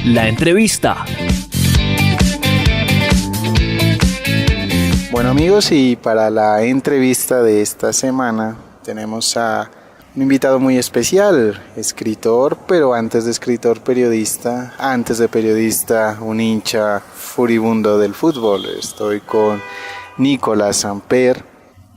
La entrevista. Bueno amigos, y para la entrevista de esta semana tenemos a un invitado muy especial, escritor, pero antes de escritor, periodista, antes de periodista, un hincha furibundo del fútbol. Estoy con Nicolás Samper,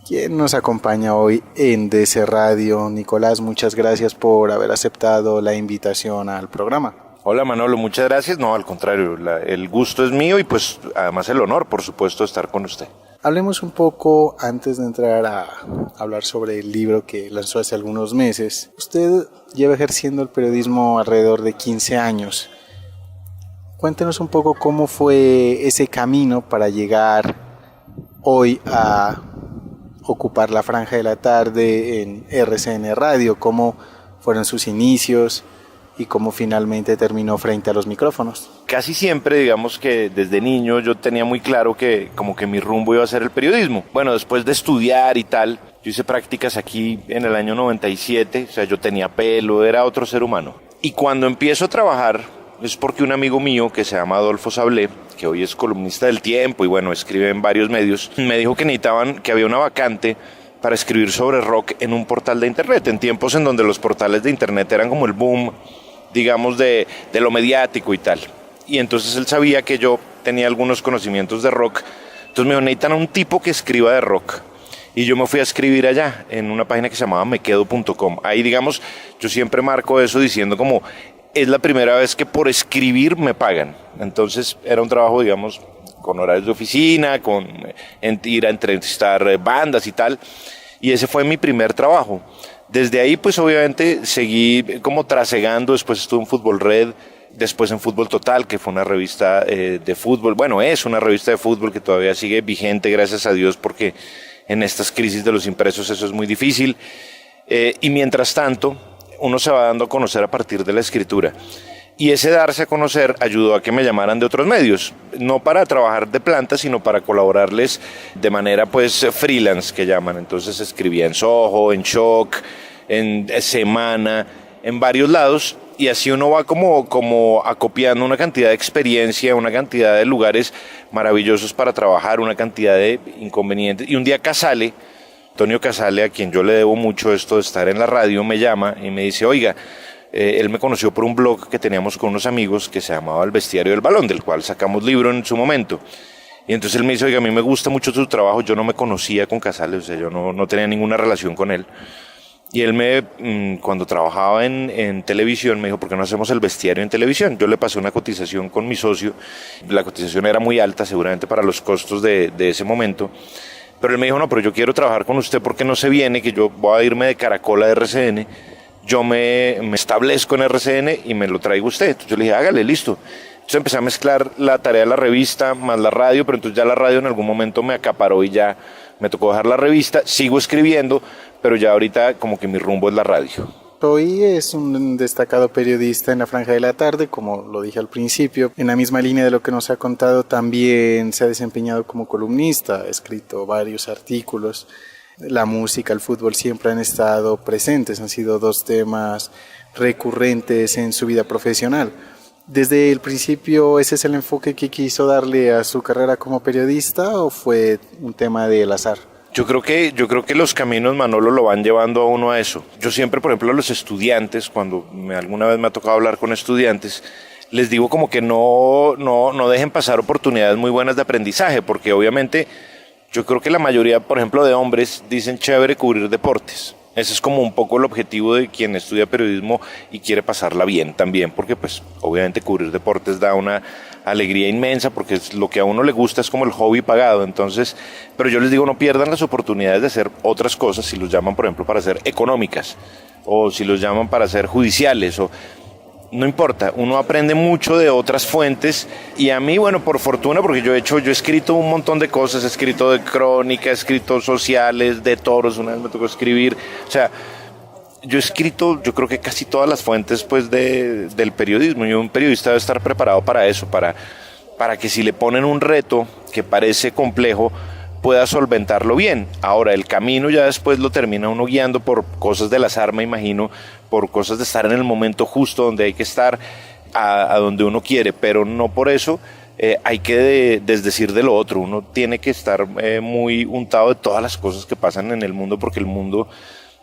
quien nos acompaña hoy en DC Radio. Nicolás, muchas gracias por haber aceptado la invitación al programa. Hola Manolo, muchas gracias. No, al contrario, el gusto es mío y pues además el honor, por supuesto, de estar con usted. Hablemos un poco, antes de entrar a hablar sobre el libro que lanzó hace algunos meses. Usted lleva ejerciendo el periodismo alrededor de 15 años. Cuéntenos un poco cómo fue ese camino para llegar hoy a ocupar la franja de la tarde en RCN Radio, cómo fueron sus inicios y cómo finalmente terminó frente a los micrófonos. Casi siempre, digamos que desde niño yo tenía muy claro que como que mi rumbo iba a ser el periodismo. Bueno, después de estudiar y tal, yo hice prácticas aquí en el año 97, o sea, yo tenía pelo, era otro ser humano. Y cuando empiezo a trabajar es porque un amigo mío que se llama Adolfo Sablé, que hoy es columnista del Tiempo y bueno, escribe en varios medios, me dijo que había una vacante para escribir sobre rock en un portal de internet, en tiempos en donde los portales de internet eran como el boom, digamos, de lo mediático y tal. Y entonces él sabía que yo tenía algunos conocimientos de rock. Entonces me dijo, necesitan a un tipo que escriba de rock. Y yo me fui a escribir allá, en una página que se llamaba mequedo.com. Ahí, digamos, yo siempre marco eso diciendo como, es la primera vez que por escribir me pagan. Entonces era un trabajo, digamos, con horarios de oficina, con ir a entrevistar bandas y tal. Y ese fue mi primer trabajo. Desde ahí, pues obviamente seguí como trasegando, después estuve en Fútbol Red, después en Fútbol Total, que fue una revista de fútbol, bueno, es una revista de fútbol que todavía sigue vigente, gracias a Dios, porque en estas crisis de los impresos eso es muy difícil. Y mientras tanto, uno se va dando a conocer a partir de la escritura. Y ese darse a conocer ayudó a que me llamaran de otros medios, no para trabajar de planta, sino para colaborarles de manera pues freelance que llaman. Entonces escribía en Soho, en Shock, en Semana, en varios lados, y así uno va como acopiando una cantidad de experiencia, una cantidad de lugares maravillosos para trabajar, una cantidad de inconvenientes. Y un día Casale, Antonio Casale, a quien yo le debo mucho esto de estar en la radio, me llama y me dice, oiga, él me conoció por un blog que teníamos con unos amigos que se llamaba El Bestiario del Balón, del cual sacamos libro en su momento. Y entonces él me dice, oiga, a mí me gusta mucho su trabajo, yo no me conocía con Casale, o sea, yo no tenía ninguna relación con él. Y él cuando trabajaba en televisión, me dijo, ¿por qué no hacemos El Bestiario en televisión? Yo le pasé una cotización con mi socio, la cotización era muy alta, seguramente para los costos de ese momento. Pero él me dijo, no, pero yo quiero trabajar con usted porque no se viene, que yo voy a irme de Caracol a RCN, yo me establezco en RCN y me lo traigo usted. Entonces yo le dije, hágale, listo. Entonces empecé a mezclar la tarea de la revista más la radio, pero entonces ya la radio en algún momento me acaparó y ya me tocó dejar la revista, sigo escribiendo, pero ya ahorita como que mi rumbo es la radio. Hoy es un destacado periodista en la franja de la tarde, como lo dije al principio. En la misma línea de lo que nos ha contado, también se ha desempeñado como columnista, ha escrito varios artículos. La música, el fútbol siempre han estado presentes, han sido dos temas recurrentes en su vida profesional. ¿Desde el principio ese es el enfoque que quiso darle a su carrera como periodista o fue un tema del azar? Yo creo que los caminos, Manolo, lo van llevando a uno a eso. Yo siempre, por ejemplo, a los estudiantes, cuando alguna vez me ha tocado hablar con estudiantes, les digo como que no dejen pasar oportunidades muy buenas de aprendizaje, porque obviamente yo creo que la mayoría, por ejemplo, de hombres dicen chévere cubrir deportes. Ese es como un poco el objetivo de quien estudia periodismo y quiere pasarla bien también, porque pues obviamente cubrir deportes da una alegría inmensa, porque es lo que a uno le gusta, es como el hobby pagado. Entonces, pero yo les digo, no pierdan las oportunidades de hacer otras cosas, si los llaman, por ejemplo, para ser económicas, o si los llaman para ser judiciales, o no importa, uno aprende mucho de otras fuentes. Y a mí, bueno, por fortuna, porque yo he escrito un montón de cosas, he escrito de crónica, he escrito sociales, de toros, una vez me tocó escribir, o sea, yo he escrito, yo creo que casi todas las fuentes pues del periodismo, y un periodista debe estar preparado para eso, para que si le ponen un reto que parece complejo, pueda solventarlo bien. Ahora, el camino ya después lo termina uno guiando por cosas del azar, me imagino, por cosas de estar en el momento justo donde hay que estar. a donde uno quiere, pero no por eso hay que desdecir de lo otro. Uno tiene que estar muy untado de todas las cosas que pasan en el mundo, porque el mundo,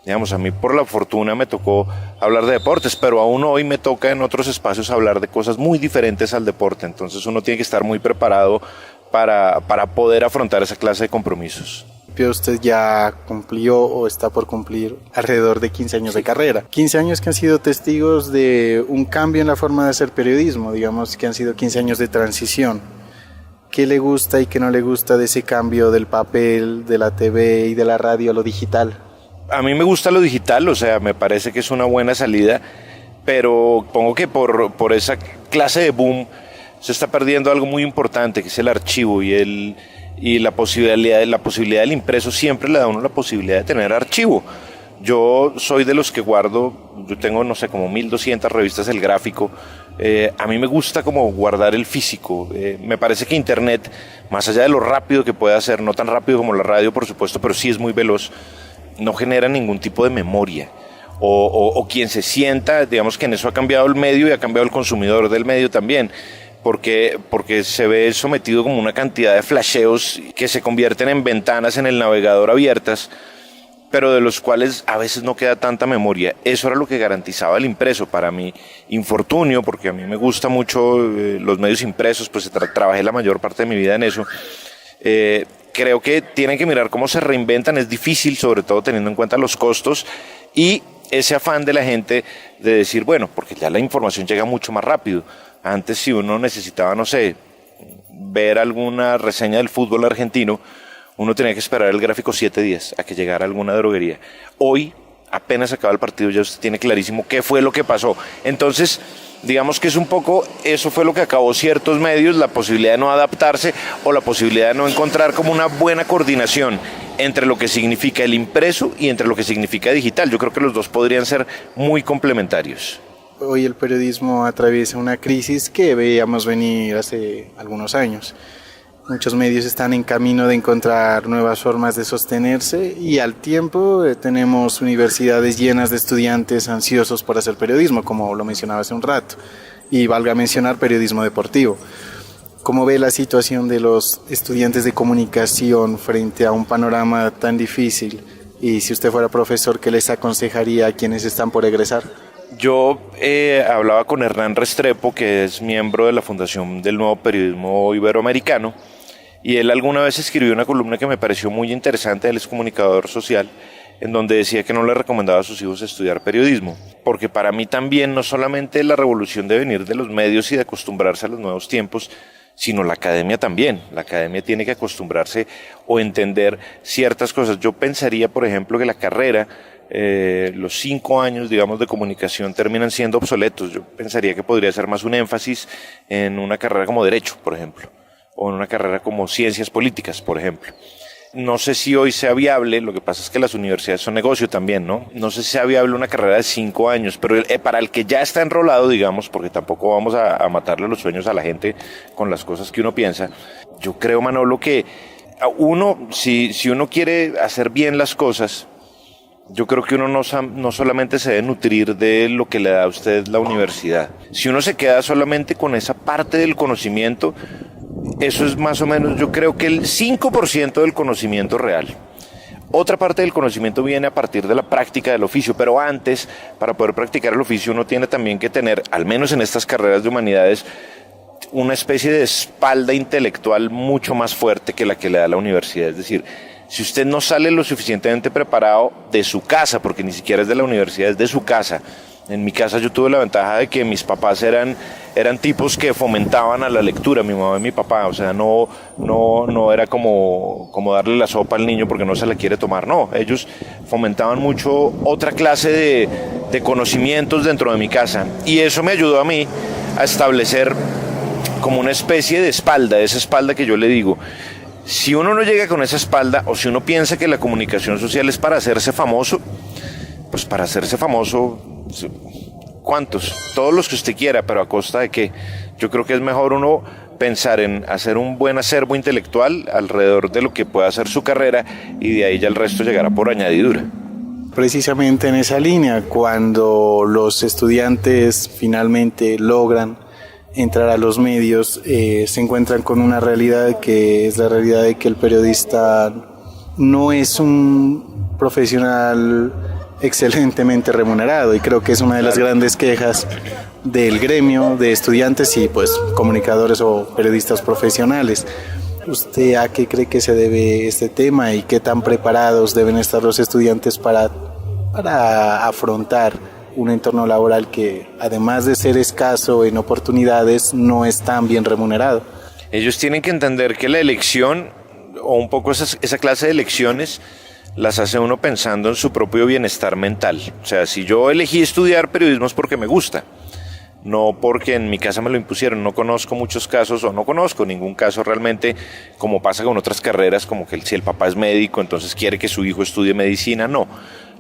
digamos, a mí por la fortuna me tocó hablar de deportes, pero aún hoy me toca en otros espacios hablar de cosas muy diferentes al deporte. Entonces uno tiene que estar muy preparado para poder afrontar esa clase de compromisos. Usted ya cumplió o está por cumplir alrededor de 15 años de carrera. 15 años que han sido testigos de un cambio en la forma de hacer periodismo, digamos que han sido 15 años de transición. ¿Qué le gusta y qué no le gusta de ese cambio del papel, de la TV y de la radio a lo digital? A mí me gusta lo digital, o sea, me parece que es una buena salida, pero pongo que por esa clase de boom se está perdiendo algo muy importante, que es el archivo y la posibilidad del impreso siempre le da a uno la posibilidad de tener archivo. Yo soy de los que guardo, yo tengo, no sé, como 1200 revistas El Gráfico. A mí me gusta como guardar el físico. Me parece que Internet, más allá de lo rápido que puede hacer, no tan rápido como la radio, por supuesto, pero sí es muy veloz, no genera ningún tipo de memoria. O quien se sienta, digamos que en eso ha cambiado el medio y ha cambiado el consumidor del medio también. Porque se ve sometido como una cantidad de flasheos que se convierten en ventanas en el navegador abiertas, pero de los cuales a veces no queda tanta memoria. Eso era lo que garantizaba el impreso. Para mi infortunio, porque a mí me gusta mucho los medios impresos, pues trabajé la mayor parte de mi vida en eso, creo que tienen que mirar cómo se reinventan. Es difícil, sobre todo teniendo en cuenta los costos y ese afán de la gente de decir, bueno, porque ya la información llega mucho más rápido. Antes, si uno necesitaba, no sé, ver alguna reseña del fútbol argentino, uno tenía que esperar el Gráfico 7 días a que llegara alguna droguería. Hoy, apenas acaba el partido, ya usted tiene clarísimo qué fue lo que pasó. Entonces, digamos que es un poco, eso fue lo que acabó ciertos medios, la posibilidad de no adaptarse o la posibilidad de no encontrar como una buena coordinación entre lo que significa el impreso y entre lo que significa digital. Yo creo que los dos podrían ser muy complementarios. Hoy el periodismo atraviesa una crisis que veíamos venir hace algunos años. Muchos medios están en camino de encontrar nuevas formas de sostenerse y al tiempo tenemos universidades llenas de estudiantes ansiosos por hacer periodismo, como lo mencionaba hace un rato, y valga mencionar periodismo deportivo. ¿Cómo ve la situación de los estudiantes de comunicación frente a un panorama tan difícil? Y si usted fuera profesor, ¿qué les aconsejaría a quienes están por egresar? Yo hablaba con Hernán Restrepo, que es miembro de la Fundación del Nuevo Periodismo Iberoamericano, y él alguna vez escribió una columna que me pareció muy interesante. Él es comunicador social, en donde decía que no le recomendaba a sus hijos estudiar periodismo, porque para mí también no solamente la revolución debe venir de los medios y de acostumbrarse a los nuevos tiempos, sino la academia también. La academia tiene que acostumbrarse o entender ciertas cosas. Yo pensaría, por ejemplo, que la carrera, los 5 años, digamos, de comunicación terminan siendo obsoletos. Yo pensaría que podría ser más un énfasis en una carrera como Derecho, por ejemplo, o en una carrera como Ciencias Políticas, por ejemplo. No sé si hoy sea viable, lo que pasa es que las universidades son negocio también, ¿no? No sé si sea viable una carrera de 5 años, pero para el que ya está enrolado, digamos, porque tampoco vamos a matarle los sueños a la gente con las cosas que uno piensa. Yo creo, Manolo, que uno, si uno quiere hacer bien las cosas, yo creo que uno no solamente se debe nutrir de lo que le da a usted la universidad. Si uno se queda solamente con esa parte del conocimiento, eso es más o menos, yo creo que el 5% del conocimiento real. Otra parte del conocimiento viene a partir de la práctica del oficio, pero antes, para poder practicar el oficio, uno tiene también que tener, al menos en estas carreras de humanidades, una especie de espalda intelectual mucho más fuerte que la que le da la universidad. Es decir, si usted no sale lo suficientemente preparado de su casa, porque ni siquiera es de la universidad, es de su casa. En mi casa yo tuve la ventaja de que mis papás eran tipos que fomentaban a la lectura, mi mamá y mi papá. O sea, no era como darle la sopa al niño porque no se la quiere tomar. No, ellos fomentaban mucho otra clase de conocimientos dentro de mi casa. Y eso me ayudó a mí a establecer como una especie de espalda, esa espalda que yo le digo. Si uno no llega con esa espalda, o si uno piensa que la comunicación social es para hacerse famoso, pues para hacerse famoso, ¿cuántos? Todos los que usted quiera, pero ¿a costa de qué? Yo creo que es mejor uno pensar en hacer un buen acervo intelectual alrededor de lo que pueda hacer su carrera y de ahí ya el resto llegará por añadidura. precisamente en esa línea, cuando los estudiantes finalmente logran entrar a los medios, se encuentran con una realidad que es la realidad de que el periodista no es un profesional excelentemente remunerado, y creo que es una de las grandes quejas del gremio de estudiantes y pues comunicadores o periodistas profesionales. ¿Usted a qué cree que se debe este tema y qué tan preparados deben estar los estudiantes para afrontar un entorno laboral que, además de ser escaso en oportunidades, no es tan bien remunerado? Ellos tienen que entender que la elección, o un poco esa clase de elecciones, las hace uno pensando en su propio bienestar mental. O sea, si yo elegí estudiar periodismo es porque me gusta, no porque en mi casa me lo impusieron. No conozco muchos casos, o no conozco ningún caso realmente, como pasa con otras carreras, como que si el papá es médico, entonces quiere que su hijo estudie medicina. No,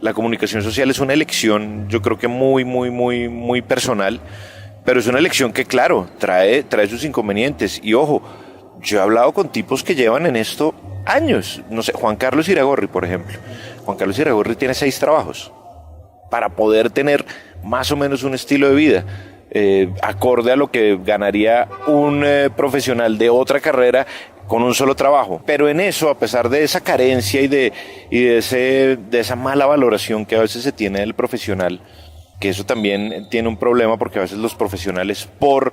la comunicación social es una elección, yo creo que muy personal, pero es una elección que, claro, trae sus inconvenientes. Y ojo, yo he hablado con tipos que llevan en esto años. No sé, Juan Carlos Iragorri, por ejemplo. Juan Carlos Iragorri tiene 6 trabajos para poder tener más o menos un estilo de vida acorde a lo que ganaría un profesional de otra carrera con un solo trabajo. Pero en eso, a pesar de esa carencia y de esa mala valoración que a veces se tiene del profesional, que eso también tiene un problema, porque a veces los profesionales, por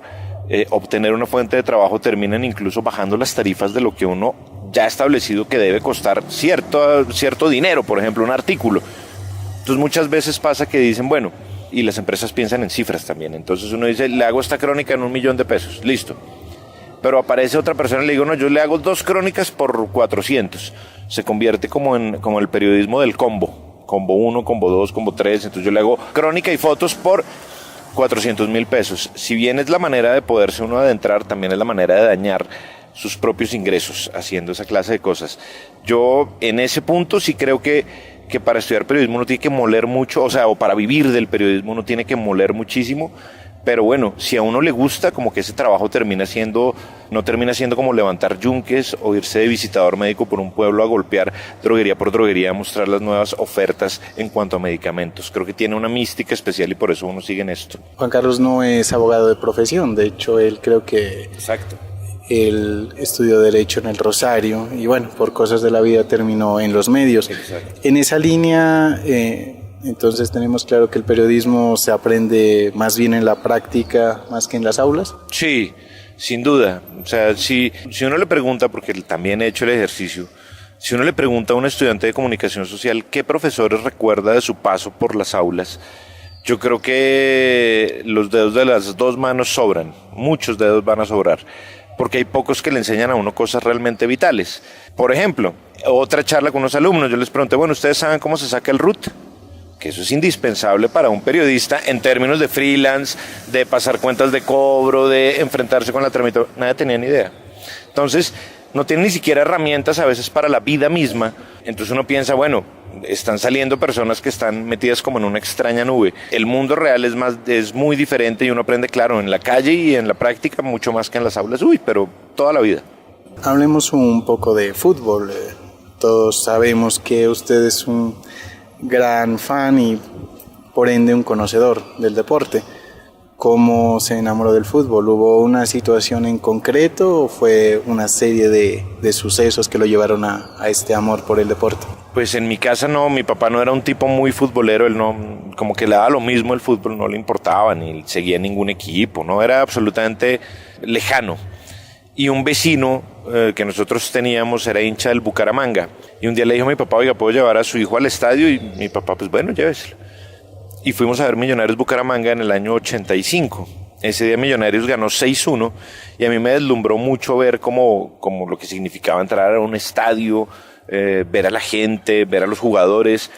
obtener una fuente de trabajo, terminan incluso bajando las tarifas de lo que uno ya ha establecido que debe costar cierto dinero, por ejemplo, un artículo. Entonces muchas veces pasa que dicen, bueno, y las empresas piensan en cifras también. Entonces uno dice, le hago esta crónica en $1.000.000, listo. Pero aparece otra persona y le digo, no, yo le hago 2 crónicas por 400. Se convierte como el periodismo del combo 1, combo 2, combo 3. Entonces yo le hago crónica y fotos por $400.000. Si bien es la manera de poderse uno adentrar, también es la manera de dañar sus propios ingresos haciendo esa clase de cosas. Yo en ese punto sí creo que para estudiar periodismo uno tiene que moler mucho, o para vivir del periodismo uno tiene que moler muchísimo. Pero bueno, si a uno le gusta, como que ese trabajo no termina siendo como levantar yunques o irse de visitador médico por un pueblo a golpear droguería por droguería, a mostrar las nuevas ofertas en cuanto a medicamentos. Creo que tiene una mística especial y por eso uno sigue en esto. Juan Carlos no es abogado de profesión, de hecho él creo que... Exacto. Él estudió Derecho en el Rosario y bueno, por cosas de la vida terminó en los medios. Exacto. En esa línea... entonces tenemos claro que el periodismo se aprende más bien en la práctica más que en las aulas. Sí, sin duda. O sea, si uno le pregunta, porque también he hecho el ejercicio, si uno le pregunta a un estudiante de comunicación social qué profesores recuerda de su paso por las aulas, yo creo que los dedos de las 2 manos sobran, muchos dedos van a sobrar, porque hay pocos que le enseñan a uno cosas realmente vitales. Por ejemplo, otra charla con unos alumnos, yo les pregunté, bueno, ¿ustedes saben cómo se saca el RUT? Que eso es indispensable para un periodista en términos de freelance, de pasar cuentas de cobro, de enfrentarse con la tramitación. Nadie tenía ni idea. Entonces, no tienen ni siquiera herramientas a veces para la vida misma. Entonces uno piensa, bueno, están saliendo personas que están metidas como en una extraña nube. El mundo real es muy diferente y uno aprende, claro, en la calle y en la práctica mucho más que en las aulas. Pero toda la vida. Hablemos un poco de fútbol. Todos sabemos que usted es un gran fan y por ende un conocedor del deporte. ¿Cómo se enamoró del fútbol? ¿Hubo una situación en concreto o fue una serie de sucesos que lo llevaron a este amor por el deporte? Pues en mi casa no, mi papá no era un tipo muy futbolero, él no, como que le daba lo mismo el fútbol, no le importaba, ni seguía ningún equipo, no, era absolutamente lejano. Y un vecino que nosotros teníamos era hincha del Bucaramanga. Y un día le dijo a mi papá, oiga, ¿puedo llevar a su hijo al estadio? Y mi papá, pues bueno, lléveselo. Y fuimos a ver Millonarios Bucaramanga en el año 85. Ese día Millonarios ganó 6-1 y a mí me deslumbró mucho ver como lo que significaba entrar a un estadio, ver a la gente, ver a los jugadores.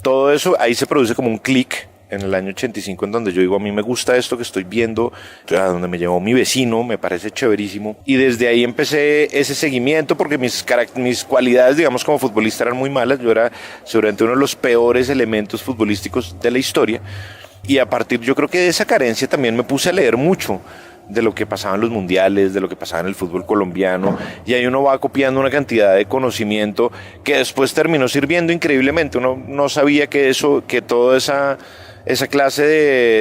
Todo eso, ahí se produce como un clic en el año 85 en donde yo digo, a mí me gusta esto que estoy viendo, a donde me llevó mi vecino, me parece chéverísimo. Y desde ahí empecé ese seguimiento porque mis cualidades, digamos, como futbolista eran muy malas. Yo era seguramente uno de los peores elementos futbolísticos de la historia. Y a partir, yo creo que de esa carencia también me puse a leer mucho. de lo que pasaba en los mundiales, de lo que pasaba en el fútbol colombiano, y ahí uno va copiando una cantidad de conocimiento que después terminó sirviendo increíblemente. Uno no sabía que toda esa clase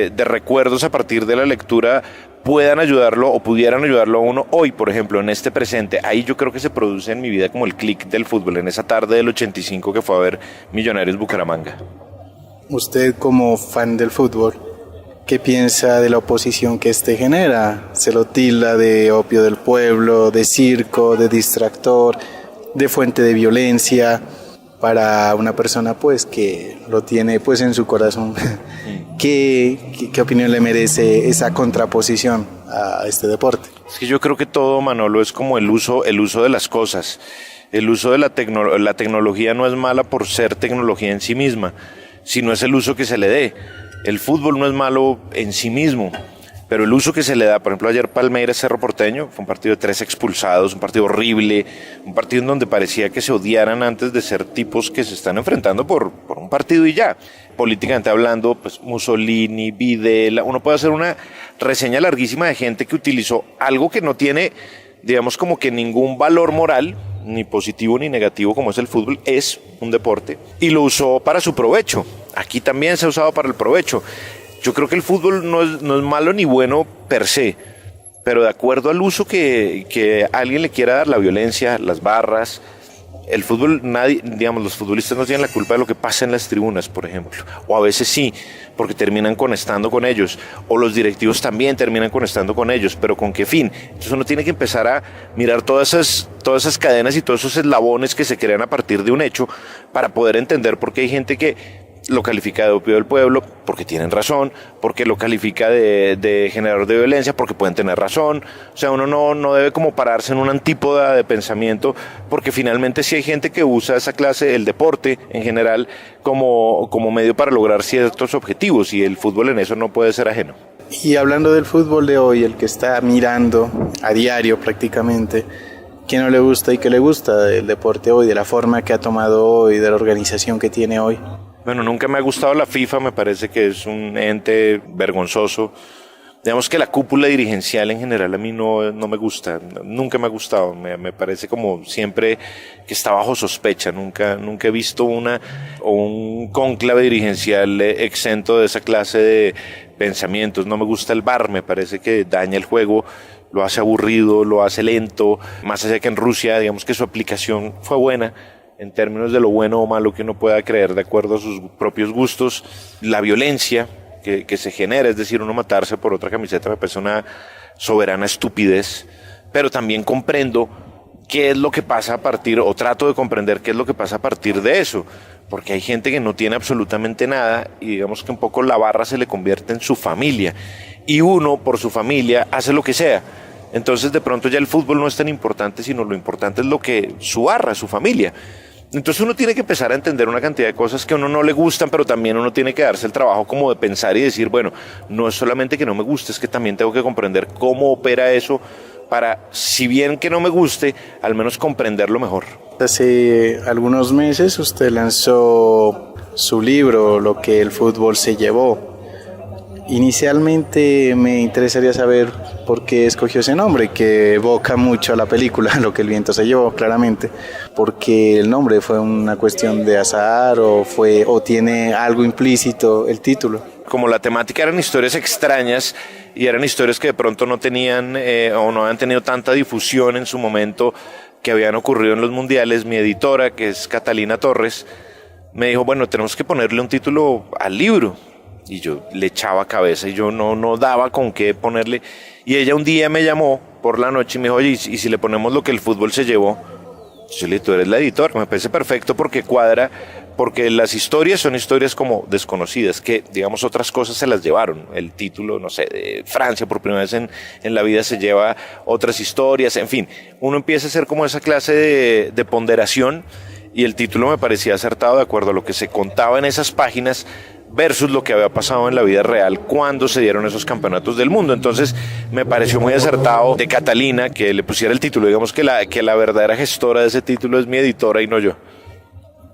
de recuerdos a partir de la lectura puedan ayudarlo o pudieran ayudarlo a uno hoy, por ejemplo, en este presente. Ahí yo creo que se produce en mi vida como el clic del fútbol, en esa tarde del 85 que fue a ver Millonarios Bucaramanga. Usted como fan del fútbol, ¿qué piensa de la oposición que este genera? Se lo tilda de opio del pueblo, de circo, de distractor, de fuente de violencia para una persona pues que lo tiene pues en su corazón. ¿Qué opinión le merece esa contraposición a este deporte? Es que yo creo que todo, Manolo, es como el uso de las cosas. El uso de la tecnología no es mala por ser tecnología en sí misma, sino es el uso que se le dé. El fútbol no es malo en sí mismo, pero el uso que se le da, por ejemplo, ayer Palmeiras Cerro Porteño, fue un partido de 3 expulsados, un partido horrible, un partido en donde parecía que se odiaran antes de ser tipos que se están enfrentando por un partido y ya. Políticamente hablando, pues Mussolini, Videla, uno puede hacer una reseña larguísima de gente que utilizó algo que no tiene, digamos, como que ningún valor moral, ni positivo ni negativo, como es el fútbol, es un deporte, y lo usó para su provecho. Aquí también se ha usado para el provecho. Yo creo que el fútbol no es malo ni bueno per se, pero de acuerdo al uso que alguien le quiera dar, la violencia, las barras, el fútbol, los futbolistas no tienen la culpa de lo que pasa en las tribunas, por ejemplo, o a veces sí, porque terminan conectando con ellos, o los directivos también terminan conectando con ellos, pero ¿con qué fin? Entonces uno tiene que empezar a mirar todas esas cadenas y todos esos eslabones que se crean a partir de un hecho para poder entender por qué hay gente que lo califica de opio del pueblo, porque tienen razón, porque lo califica de generador de violencia, porque pueden tener razón. O sea, uno no debe como pararse en una antípoda de pensamiento, porque finalmente sí hay gente que usa esa clase, el deporte en general, como medio para lograr ciertos objetivos, y el fútbol en eso no puede ser ajeno. Y hablando del fútbol de hoy, el que está mirando a diario prácticamente, ¿qué no le gusta y qué le gusta del deporte hoy, de la forma que ha tomado hoy, de la organización que tiene hoy? Bueno, nunca me ha gustado la FIFA, me parece que es un ente vergonzoso. Digamos que la cúpula dirigencial en general a mí no me gusta, nunca me ha gustado, me parece como siempre que está bajo sospecha, nunca he visto un cónclave dirigencial exento de esa clase de pensamientos. No me gusta el VAR, me parece que daña el juego, lo hace aburrido, lo hace lento, más allá que en Rusia, digamos que su aplicación fue buena, en términos de lo bueno o malo que uno pueda creer de acuerdo a sus propios gustos. La violencia que se genera, es decir, uno matarse por otra camiseta, me parece una soberana estupidez, pero también comprendo qué es lo que pasa o trato de comprender qué es lo que pasa a partir de eso, porque hay gente que no tiene absolutamente nada y digamos que un poco la barra se le convierte en su familia, y uno por su familia hace lo que sea. Entonces de pronto ya el fútbol no es tan importante, sino lo importante es lo que su barra, su familia. Entonces uno tiene que empezar a entender una cantidad de cosas que a uno no le gustan, pero también uno tiene que darse el trabajo como de pensar y decir, bueno, no es solamente que no me guste, es que también tengo que comprender cómo opera eso para, si bien que no me guste, al menos comprenderlo mejor. Hace algunos meses usted lanzó su libro, Lo que el fútbol se llevó. Inicialmente me interesaría saber por qué escogió ese nombre, que evoca mucho a la película, Lo que el viento se llevó, claramente. ¿Porque el nombre fue una cuestión de azar o tiene algo implícito el título? Como la temática eran historias extrañas y eran historias que de pronto no tenían o no habían tenido tanta difusión en su momento, que habían ocurrido en los mundiales, mi editora, que es Catalina Torres, me dijo, bueno, tenemos que ponerle un título al libro. Y yo le echaba cabeza y yo no daba con qué ponerle. Y ella un día me llamó por la noche y me dijo, oye, ¿y si le ponemos Lo que el fútbol se llevó? Yo le dije, tú eres la editora. Me parece perfecto porque cuadra, porque las historias son historias como desconocidas, que digamos otras cosas se las llevaron. El título, no sé, de Francia por primera vez en la vida se lleva otras historias. En fin, uno empieza a hacer como esa clase de ponderación, y el título me parecía acertado de acuerdo a lo que se contaba en esas páginas versus lo que había pasado en la vida real cuando se dieron esos campeonatos del mundo. Entonces me pareció muy acertado de Catalina que le pusiera el título. Digamos que la verdadera gestora de ese título es mi editora y no yo.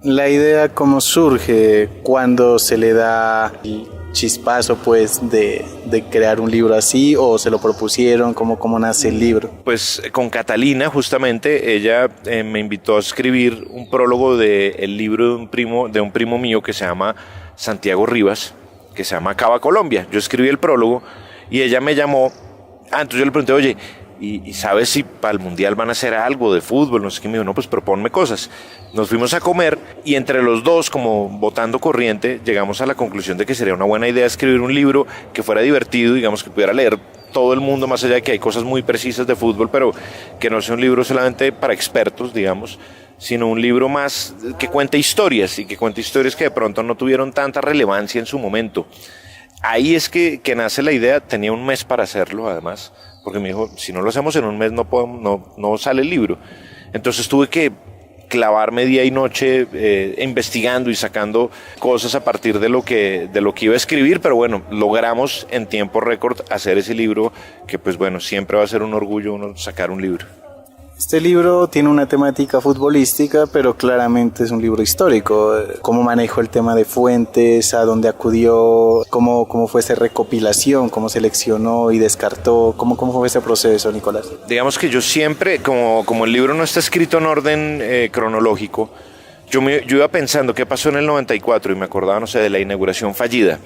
La idea, ¿cómo surge? ¿Cuándo se le da el chispazo, pues, de crear un libro así? ¿O se lo propusieron? ¿Cómo nace el libro? Pues con Catalina, justamente, ella me invitó a escribir un prólogo del libro de un primo mío que se llama Santiago Rivas, que se llama Cava Colombia. Yo escribí el prólogo y ella me llamó. Entonces yo le pregunté, oye, ¿y sabes si para el Mundial van a hacer algo de fútbol? No sé qué. Me dijo, no, pues proponme cosas. Nos fuimos a comer y entre los dos, como botando corriente, llegamos a la conclusión de que sería una buena idea escribir un libro que fuera divertido, digamos, que pudiera leer todo el mundo, más allá de que hay cosas muy precisas de fútbol, pero que no sea un libro solamente para expertos, digamos, sino un libro más que cuente historias y que cuente historias que de pronto no tuvieron tanta relevancia en su momento. Ahí es que nace la idea. Tenía un mes para hacerlo, además, porque me dijo, si no lo hacemos en un mes no sale el libro. Entonces tuve que clavarme día y noche investigando y sacando cosas a partir de lo que iba a escribir, pero bueno, logramos en tiempo récord hacer ese libro, que pues bueno, siempre va a ser un orgullo uno sacar un libro. Este libro tiene una temática futbolística, pero claramente es un libro histórico. ¿Cómo manejó el tema de fuentes? ¿A dónde acudió? ¿Cómo fue esa recopilación? ¿Cómo seleccionó y descartó? ¿Cómo fue ese proceso, Nicolás? Digamos que yo siempre, como el libro no está escrito en orden cronológico, yo iba pensando qué pasó en el 94 y me acordaba, no sé, de la inauguración fallida.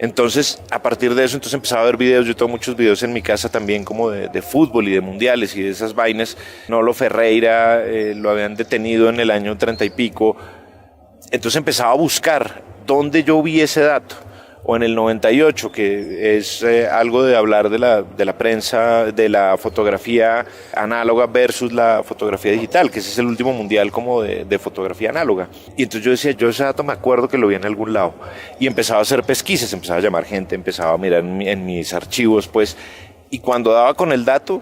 Entonces, a partir de eso, empezaba a ver videos. Yo tengo muchos videos en mi casa también, como de fútbol y de mundiales y de esas vainas. Nolo Ferreira lo habían detenido en el año 30 y pico. Entonces empezaba a buscar dónde yo vi ese dato. O en el 98, que es algo de hablar de la prensa, de la fotografía análoga versus la fotografía digital, que ese es el último mundial como de fotografía análoga. Y entonces yo decía, yo ese dato me acuerdo que lo vi en algún lado. Y empezaba a hacer pesquisas, empezaba a llamar gente, empezaba a mirar en mis archivos, pues. Y cuando daba con el dato,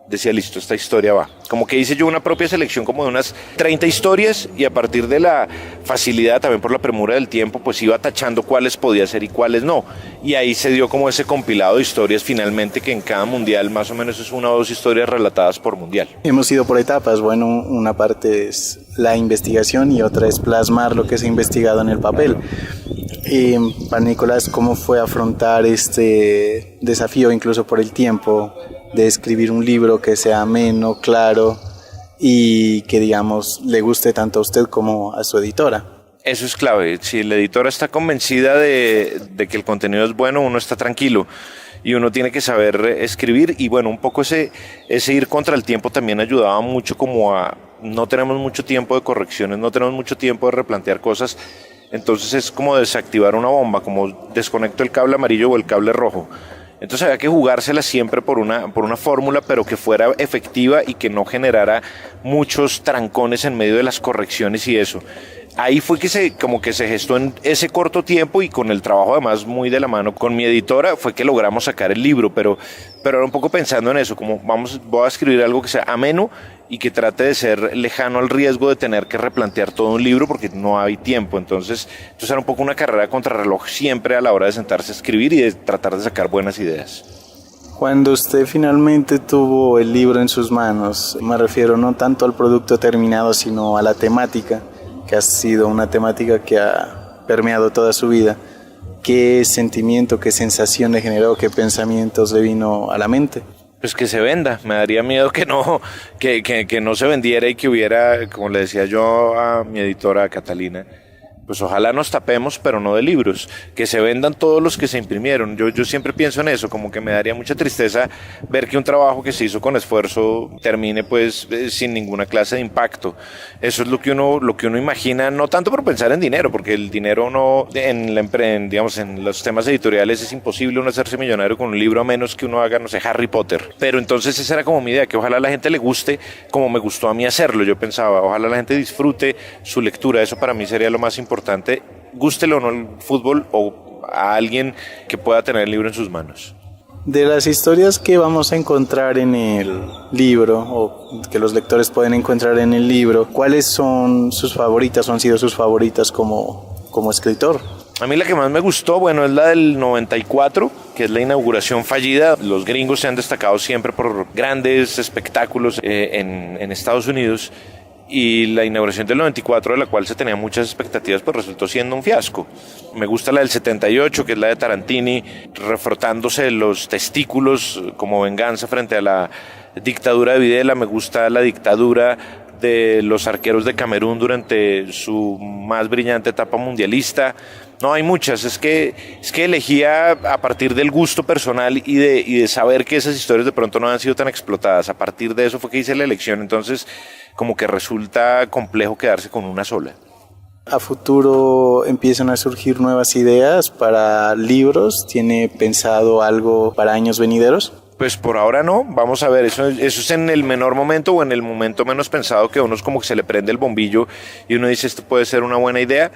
decía, listo, esta historia va. Como que hice yo una propia selección como de unas 30 historias y a partir de la facilidad, también por la premura del tiempo, pues iba tachando cuáles podía ser y cuáles no. Y ahí se dio como ese compilado de historias finalmente, que en cada mundial más o menos es 1 o 2 historias relatadas por mundial. Hemos ido por etapas. Bueno, una parte es la investigación y otra es plasmar lo que se ha investigado en el papel. Para Nicolás, ¿cómo fue afrontar este desafío, incluso por el tiempo, de escribir un libro que sea ameno, claro y que, digamos, le guste tanto a usted como a su editora? Eso es clave. Si la editora está convencida de que el contenido es bueno, uno está tranquilo y uno tiene que saber escribir. Y bueno, un poco ese ir contra el tiempo también ayudaba mucho, como a no tenemos mucho tiempo de correcciones, no tenemos mucho tiempo de replantear cosas. Entonces es como desactivar una bomba, como desconecto el cable amarillo o el cable rojo. Entonces había que jugársela siempre por una fórmula, pero que fuera efectiva y que no generara muchos trancones en medio de las correcciones y eso. Ahí fue que se gestó en ese corto tiempo, y con el trabajo además muy de la mano con mi editora fue que logramos sacar el libro, pero era un poco pensando en eso, como voy a escribir algo que sea ameno y que trate de ser lejano al riesgo de tener que replantear todo un libro porque no hay tiempo. Entonces era un poco una carrera contrarreloj siempre a la hora de sentarse a escribir y de tratar de sacar buenas ideas. Cuando usted finalmente tuvo el libro en sus manos, me refiero no tanto al producto terminado, sino a la temática, que ha sido una temática que ha permeado toda su vida, ¿qué sentimiento, qué sensación le generó, qué pensamientos le vino a la mente? Pues que se venda. Me daría miedo que no se vendiera y que hubiera, como le decía yo a mi editora Catalina, pues ojalá nos tapemos, pero no de libros, que se vendan todos los que se imprimieron. Yo siempre pienso en eso, como que me daría mucha tristeza ver que un trabajo que se hizo con esfuerzo termine pues sin ninguna clase de impacto. Eso es lo que uno imagina, no tanto por pensar en dinero, porque el dinero no, digamos, en los temas editoriales es imposible uno hacerse millonario con un libro, a menos que uno haga, no sé, Harry Potter. Pero entonces esa era como mi idea, que ojalá a la gente le guste como me gustó a mí hacerlo. Yo pensaba, ojalá la gente disfrute su lectura, eso para mí sería lo más importante. Gústele o no el fútbol, o a alguien que pueda tener el libro en sus manos. De las historias que vamos a encontrar en el libro, o que los lectores pueden encontrar en el libro, ¿cuáles son sus favoritas o han sido sus favoritas como escritor? A mí la que más me gustó, bueno, es la del 94, que es la inauguración fallida. Los gringos se han destacado siempre por grandes espectáculos en Estados Unidos. y la inauguración del 94, de la cual se tenían muchas expectativas, pues resultó siendo un fiasco. Me gusta la del 78, que es la de Tarantini, refrotándose los testículos como venganza frente a la dictadura de Videla. Me gusta la dictadura de los arqueros de Camerún durante su más brillante etapa mundialista. No, hay muchas, es que elegía a partir del gusto personal y de saber que esas historias de pronto no han sido tan explotadas. A partir de eso fue que hice la elección, entonces como que resulta complejo quedarse con una sola. ¿A futuro empiezan a surgir nuevas ideas para libros? ¿Tiene pensado algo para años venideros? Pues por ahora no, vamos a ver, eso es en el menor momento o en el momento menos pensado, que a uno es como que se le prende el bombillo y uno dice esto puede ser una buena idea.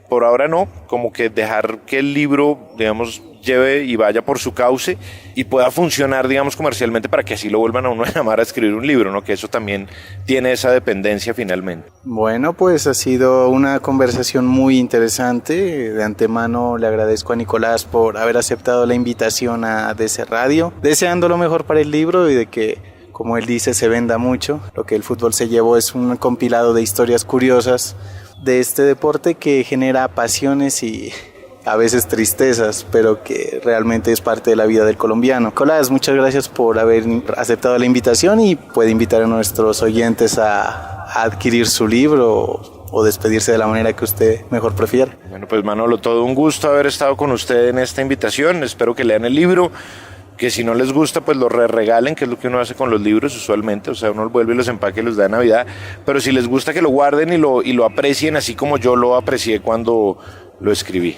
Por ahora no, como que dejar que el libro, digamos, lleve y vaya por su cauce y pueda funcionar, digamos, comercialmente, para que así lo vuelvan a uno a llamar a escribir un libro, ¿no? Que eso también tiene esa dependencia finalmente. Bueno, pues ha sido una conversación muy interesante. De antemano le agradezco a Nicolás por haber aceptado la invitación a DC Radio, deseando lo mejor para el libro y de que, como él dice, se venda mucho. Lo que el fútbol se llevó es un compilado de historias curiosas de este deporte que genera pasiones y a veces tristezas, pero que realmente es parte de la vida del colombiano. Nicolás, muchas gracias por haber aceptado la invitación y puede invitar a nuestros oyentes a adquirir su libro o despedirse de la manera que usted mejor prefiera. Bueno, pues Manolo, todo un gusto haber estado con usted en esta invitación. Espero que lean el libro, que si no les gusta pues lo regalen, que es lo que uno hace con los libros usualmente, o sea, uno los vuelve y los empaque y los da de Navidad, pero si les gusta que lo guarden y lo aprecien así como yo lo aprecié cuando lo escribí.